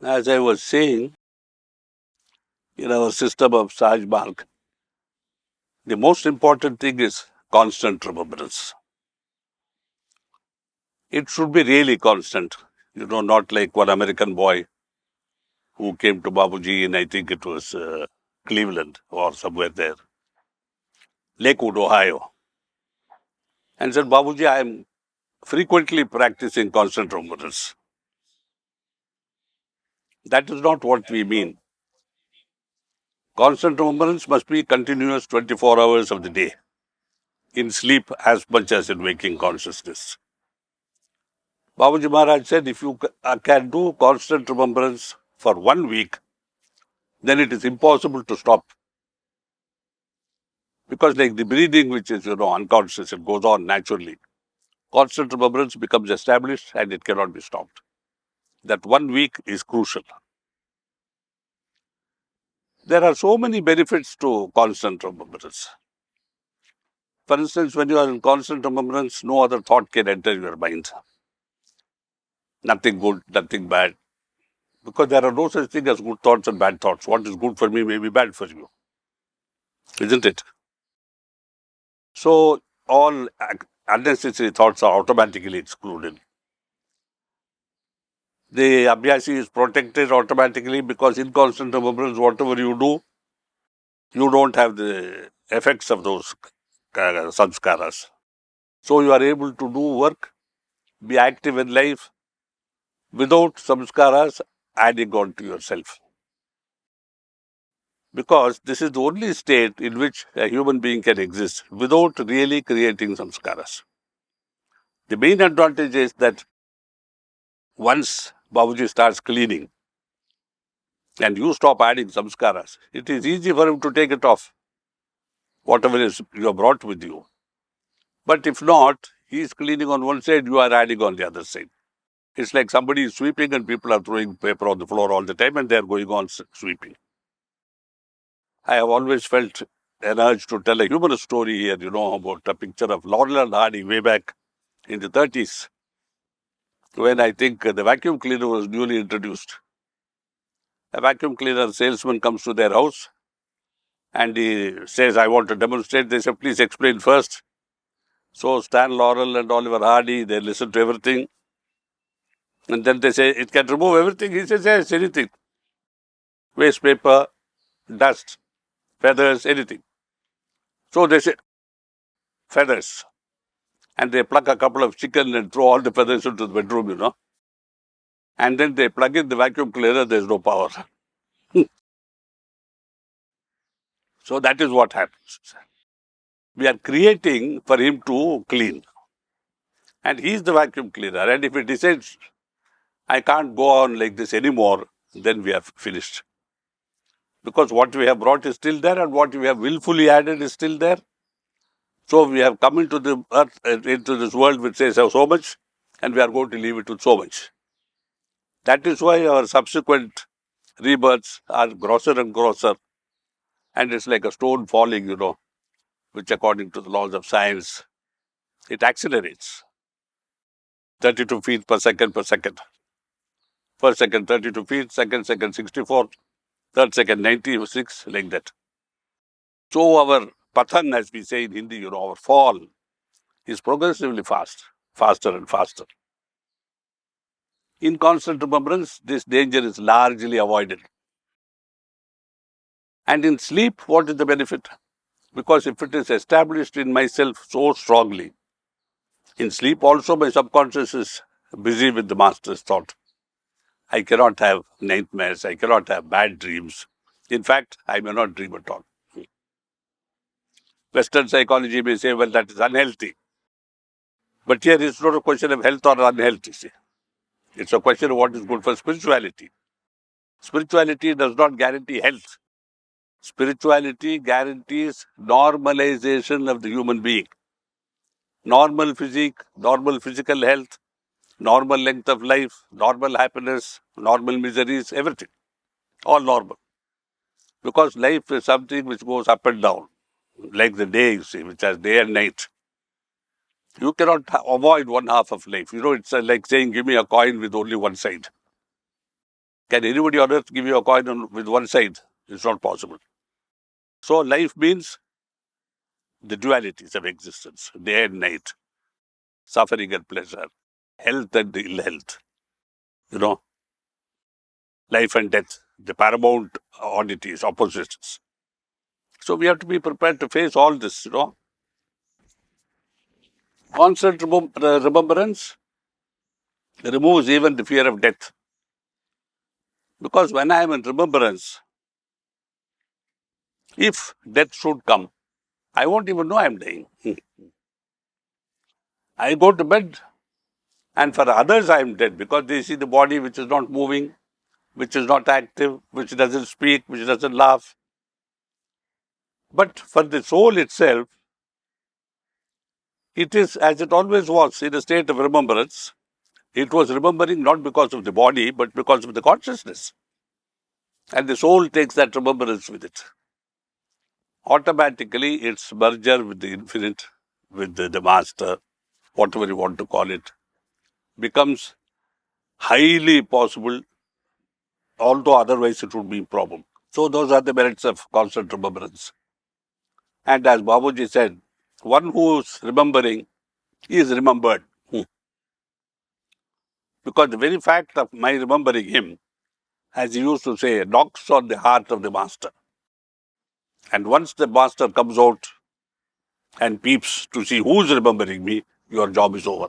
As I was saying, in our system of Saj Mark, the most important thing is constant remembrance. It should be really constant. Not like one American boy who came to Babuji in, I think it was Cleveland or somewhere there, Lakewood, Ohio, and said, Babuji, I am frequently practicing constant remembrance. That is not what we mean. Constant remembrance must be continuous 24 hours of the day, in sleep as much as in waking consciousness. Babuji Maharaj said, if you can do constant remembrance for 1 week, then it is impossible to stop. Because like the breathing, which is, unconscious, it goes on naturally. Constant remembrance becomes established and it cannot be stopped. That 1 week is crucial. There are so many benefits to constant remembrance. For instance, when you are in constant remembrance, no other thought can enter your mind. Nothing good, nothing bad. Because there are no such thing as good thoughts and bad thoughts. What is good for me may be bad for you. Isn't it? So, all unnecessary thoughts are automatically excluded. The abhyasi is protected automatically because in constant remembrance, whatever you do, you don't have the effects of those samskaras. So, you are able to do work, be active in life without samskaras adding on to yourself. Because this is the only state in which a human being can exist without really creating samskaras. The main advantage is that once Babuji starts cleaning and you stop adding samskaras, it is easy for him to take it off, whatever is you have brought with you. But if not, he is cleaning on one side, you are adding on the other side. It's like somebody is sweeping and people are throwing paper on the floor all the time and they are going on sweeping. I have always felt an urge to tell a humorous story here, about a picture of Laurel and Hardy way back in the 30s, when I think the vacuum cleaner was newly introduced. A vacuum cleaner salesman comes to their house and he says, I want to demonstrate. They say, please explain first. So Stan Laurel and Oliver Hardy, they listen to everything. And then they say, it can remove everything. He says, yes, anything. Waste paper, dust, feathers, anything. So they say, feathers. And they pluck a couple of chicken and throw all the feathers into the bedroom, And then they plug in the vacuum cleaner, there's no power. So that is what happens. We are creating for him to clean. And he is the vacuum cleaner. And if he decides, I can't go on like this anymore, then we are finished. Because what we have brought is still there and what we have willfully added is still there. So we have come into the earth, into this world which says so much, and we are going to leave it with so much. That is why our subsequent rebirths are grosser and grosser. And it's like a stone falling, which according to the laws of science, it accelerates. 32 feet per second per second. First second 32 feet, second 64, third second 96, like that. So our pathan, as we say in Hindi, our fall is progressively faster and faster. In constant remembrance, this danger is largely avoided. And in sleep, what is the benefit? Because if it is established in myself so strongly, in sleep also my subconscious is busy with the master's thought. I cannot have nightmares, I cannot have bad dreams. In fact, I may not dream at all. Western psychology may say, well, that is unhealthy. But here it's not a question of health or unhealth, you see. It's a question of what is good for spirituality. Spirituality does not guarantee health. Spirituality guarantees normalization of the human being. Normal physique, normal physical health, normal length of life, normal happiness, normal miseries, everything. All normal. Because life is something which goes up and down. Like the day, you see, which has day and night. You cannot avoid one half of life. It's like saying, give me a coin with only one side. Can anybody on earth give you a coin with one side? It's not possible. So life means the dualities of existence, day and night, suffering and pleasure, health and ill health, you know, life and death, the paramount oddities, opposites. So we have to be prepared to face all this, you know. Constant remembrance removes even the fear of death. Because when I am in remembrance, if death should come, I won't even know I am dying. I go to bed, and for others I am dead because they see the body which is not moving, which is not active, which doesn't speak, which doesn't laugh. But for the soul itself, it is as it always was, in a state of remembrance. It was remembering not because of the body, but because of the consciousness. And the soul takes that remembrance with it. Automatically, its merger with the infinite, with the master, whatever you want to call it, becomes highly possible, although otherwise it would be improbable. So those are the merits of constant remembrance. And as Babuji said, one who is remembering is remembered. Because the very fact of my remembering him, as he used to say, knocks on the heart of the master. And once the master comes out and peeps to see who's remembering me, your job is over.